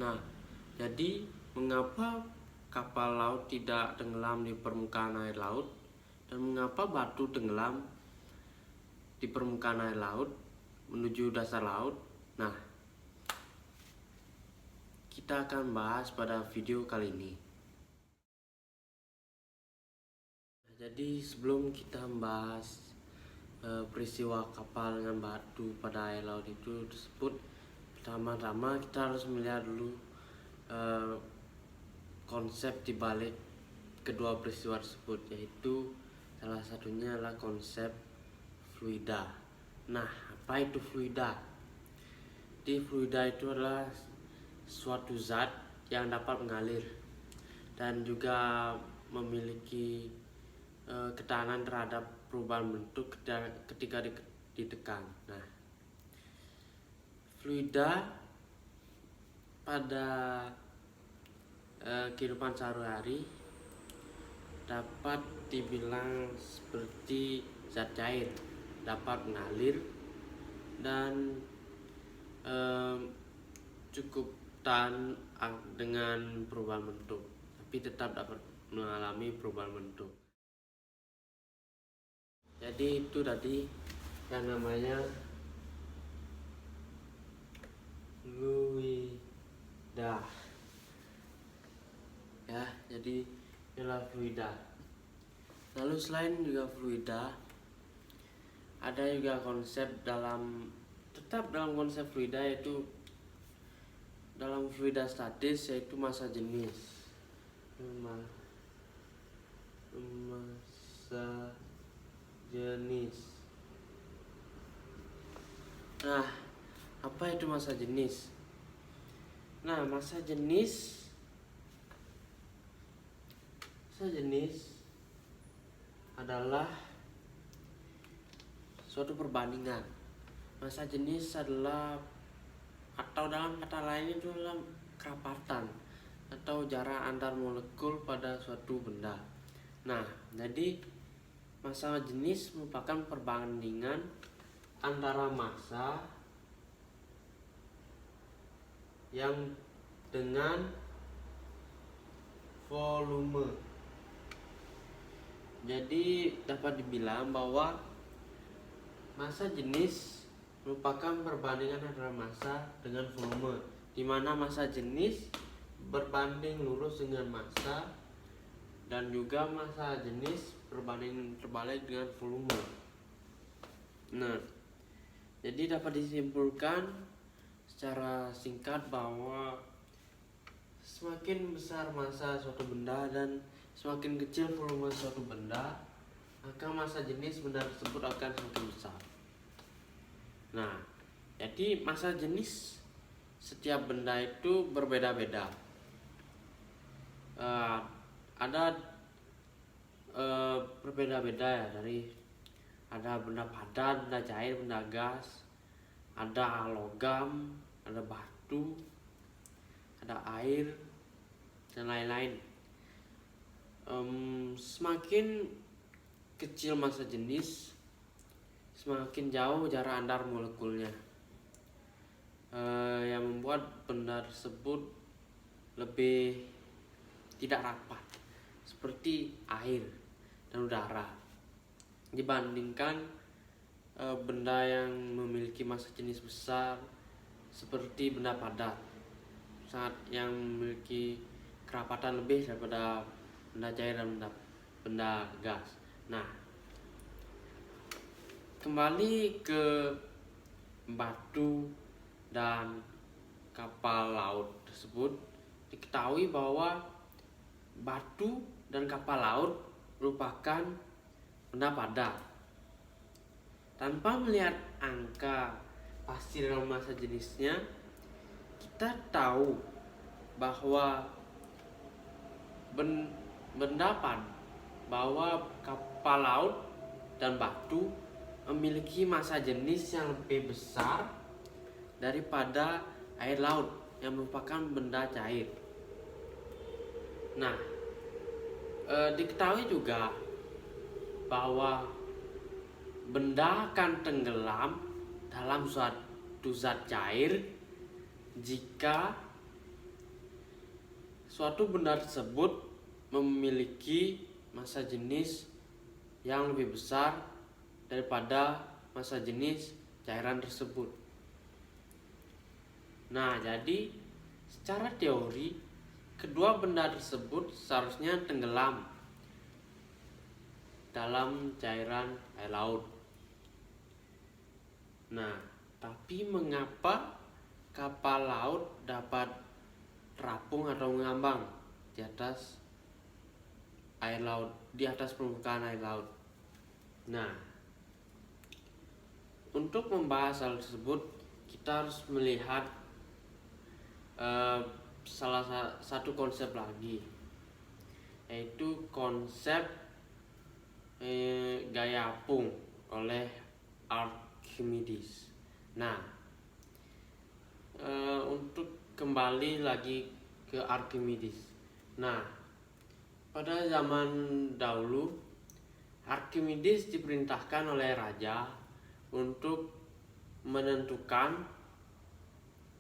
Nah, jadi mengapa kapal laut tidak tenggelam di permukaan air laut dan mengapa batu tenggelam di permukaan air laut menuju dasar laut? Nah, kita akan bahas pada video kali ini. Jadi sebelum kita membahas peristiwa kapal dengan batu pada air laut itu tersebut, pertama-tama kita harus melihat dulu konsep dibalik kedua peristiwa tersebut, yaitu salah satunya adalah konsep fluida. Nah, apa itu fluida? Di fluida itu adalah suatu zat yang dapat mengalir dan juga memiliki ketahanan terhadap perubahan bentuk ketika ditekan. Nah, fluida pada kehidupan sehari-hari dapat dibilang seperti zat cair, dapat mengalir dan cukup tahan dengan perubahan bentuk, tapi tetap dapat mengalami perubahan bentuk. Jadi itu tadi yang namanya fluida. Ya, jadi inilah fluida. Lalu selain juga fluida, ada juga konsep tetap dalam konsep fluida, yaitu dalam fluida statis, yaitu massa jenis. Massa jenis. Nah, apa itu massa jenis? Nah, massa jenis adalah suatu perbandingan. Massa jenis adalah, atau dalam kata lain itu adalah kerapatan atau jarak antar molekul pada suatu benda. Nah, jadi massa jenis merupakan perbandingan antara massa yang dengan volume. Jadi dapat dibilang bahwa massa jenis merupakan perbandingan antara massa dengan volume, di mana massa jenis berbanding lurus dengan massa dan juga massa jenis berbanding terbalik dengan volume. Nah, jadi dapat disimpulkan secara singkat bahwa semakin besar massa suatu benda dan semakin kecil volume suatu benda, maka massa jenis benda tersebut akan semakin besar. Nah, jadi massa jenis setiap benda itu berbeda-beda. Ada berbeda-beda ya, dari ada benda padat, benda cair, benda gas, ada logam, ada batu, ada air, dan lain-lain. Semakin kecil massa jenis, semakin jauh jarak antar molekulnya, yang membuat benda tersebut lebih tidak rapat, seperti air dan udara, dibandingkan benda yang memiliki massa jenis besar seperti benda padat, yang memiliki kerapatan lebih daripada benda cair dan benda gas. Nah, kembali ke batu dan kapal laut tersebut, diketahui bahwa batu dan kapal laut merupakan benda padat. Tanpa melihat angka pasti dalam massa jenisnya, kita tahu bahwa bahwa kapal laut dan batu memiliki massa jenis yang lebih besar daripada air laut yang merupakan benda cair. Nah, diketahui juga bahwa benda akan tenggelam dalam suatu zat cair jika suatu benda tersebut memiliki massa jenis yang lebih besar daripada massa jenis cairan tersebut. Nah, jadi secara teori kedua benda tersebut seharusnya tenggelam dalam cairan air laut. Nah, tapi mengapa kapal laut dapat terapung atau mengambang di atas air laut, di atas permukaan air laut? Nah, untuk membahas hal tersebut kita harus melihat salah satu konsep lagi, yaitu konsep gaya apung oleh Archimedes. Nah, untuk kembali lagi ke Archimedes. Nah, pada zaman dahulu Archimedes diperintahkan oleh raja untuk menentukan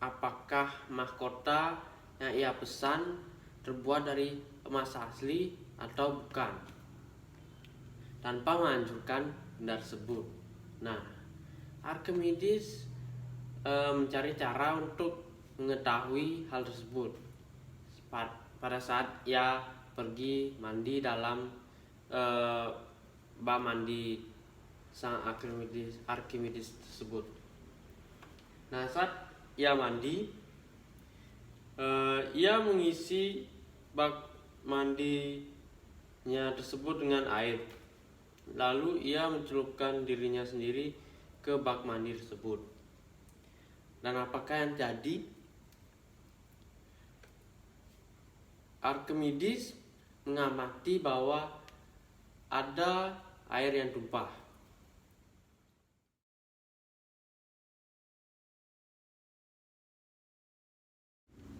apakah mahkota yang ia pesan terbuat dari emas asli atau bukan, tanpa menghancurkan benda tersebut. Nah, Archimedes mencari cara untuk mengetahui hal tersebut pada saat ia pergi mandi dalam bak mandi sang Archimedes tersebut. Nah, saat ia mandi, ia mengisi bak mandinya tersebut dengan air. Lalu ia mencelupkan dirinya sendiri ke bak mandi tersebut. Dan apakah yang terjadi? Archimedes mengamati bahwa ada air yang tumpah.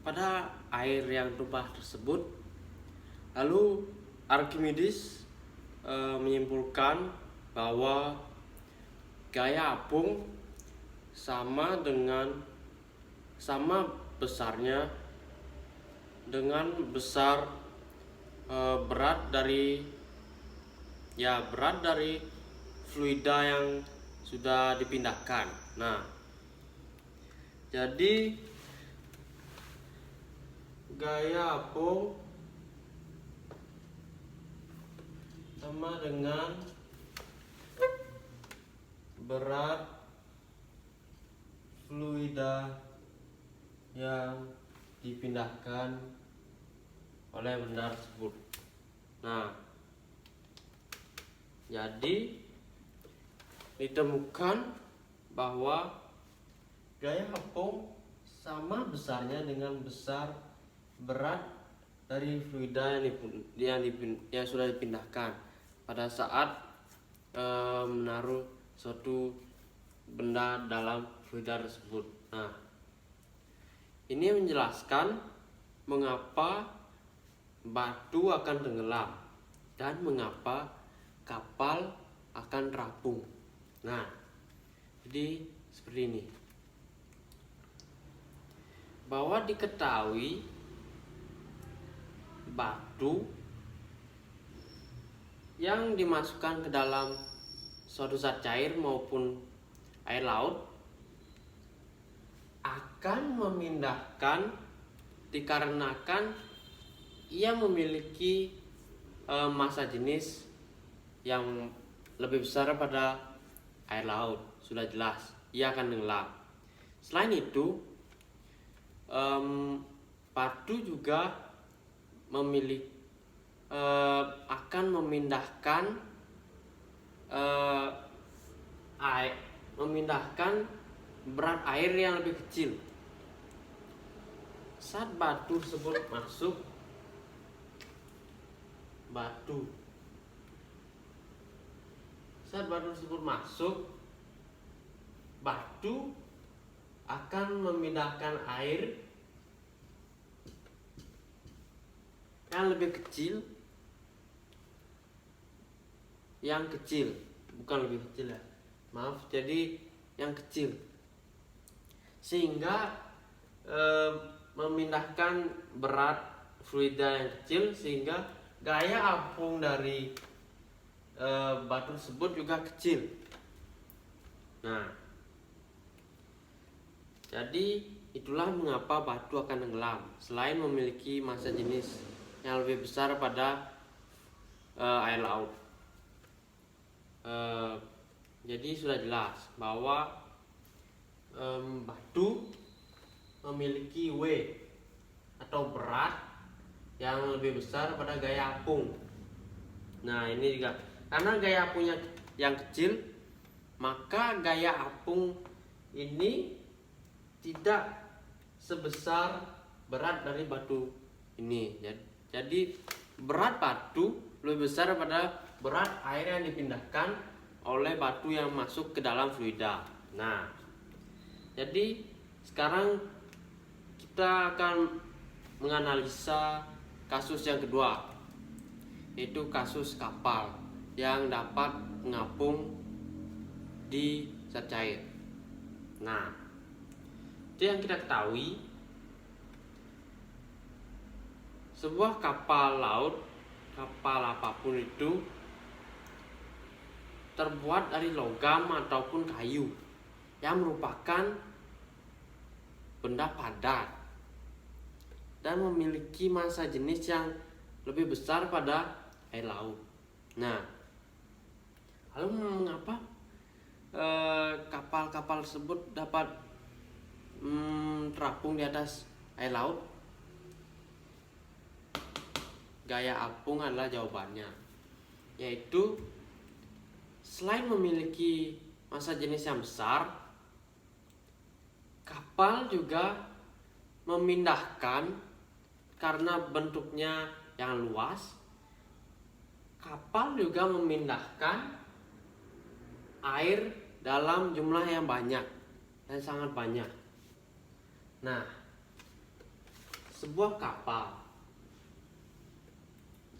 Pada air yang tumpah tersebut, lalu Archimedes menyimpulkan bahwa gaya apung sama besarnya dengan besar berat dari fluida yang sudah dipindahkan. Nah, jadi gaya apung sama dengan berat fluida yang dipindahkan oleh benda tersebut. Nah, jadi ditemukan bahwa gaya apung sama besarnya dengan besar berat dari fluida yang sudah dipindahkan pada saat menaruh suatu benda dalam fluida tersebut. Nah, ini menjelaskan mengapa batu akan tenggelam dan mengapa kapal akan terapung. Nah, jadi seperti ini. Bahwa diketahui batu yang dimasukkan ke dalam suatu zat cair maupun air laut akan memindahkan dikarenakan ia memiliki massa jenis yang lebih besar pada air laut. Sudah jelas ia akan tenggelam. Selain itu, batu juga akan memindahkan berat air yang lebih kecil. Saat batu tersebut masuk, batu akan memindahkan air yang lebih kecil, jadi yang kecil, sehingga memindahkan berat fluida yang kecil, sehingga gaya apung dari batu tersebut juga kecil. Nah, jadi itulah mengapa batu akan tenggelam selain memiliki massa jenis yang lebih besar pada air laut. Jadi sudah jelas bahwa batu memiliki W atau berat yang lebih besar pada gaya apung. Nah, ini juga karena gaya apungnya yang kecil, maka gaya apung ini tidak sebesar berat dari batu ini. Jadi berat batu lebih besar pada berat air yang dipindahkan oleh batu yang masuk ke dalam fluida. Nah, jadi sekarang kita akan menganalisa kasus yang kedua, yaitu kasus kapal yang dapat mengapung di zat cair. Nah, itu yang kita ketahui, sebuah kapal laut, kapal apapun itu, terbuat dari logam ataupun kayu yang merupakan benda padat dan memiliki massa jenis yang lebih besar pada air laut. Nah, lalu mengapa kapal-kapal tersebut dapat terapung di atas air laut? Gaya apung adalah jawabannya, yaitu selain memiliki massa jenis yang besar, kapal juga memindahkan, karena bentuknya yang luas, kapal juga memindahkan air dalam jumlah yang banyak, yang sangat banyak. Nah, sebuah kapal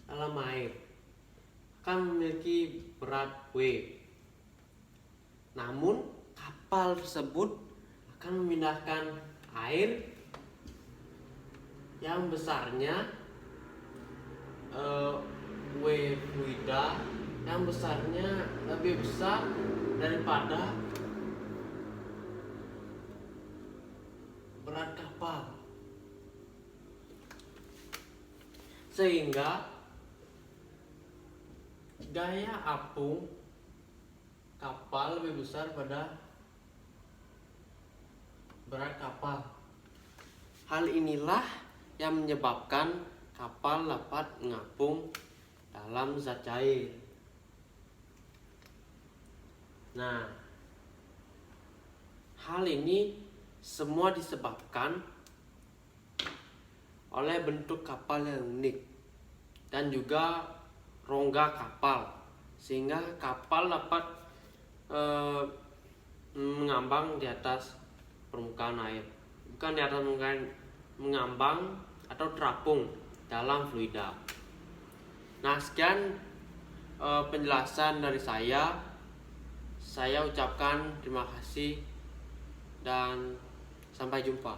dalam air akan memiliki berat W. Namun kapal tersebut akan memindahkan air yang besarnya W fluida yang besarnya lebih besar daripada berat kapal, sehingga gaya apung kapal lebih besar pada berat kapal. Hal inilah yang menyebabkan kapal dapat mengapung dalam zat cair. Nah, hal ini semua disebabkan oleh bentuk kapal yang unik dan juga rongga kapal, sehingga kapal dapat mengambang di atas permukaan air, bukan di atas permukaan, mengambang atau terapung dalam fluida. Nah, sekian penjelasan dari saya. Saya ucapkan terima kasih dan sampai jumpa.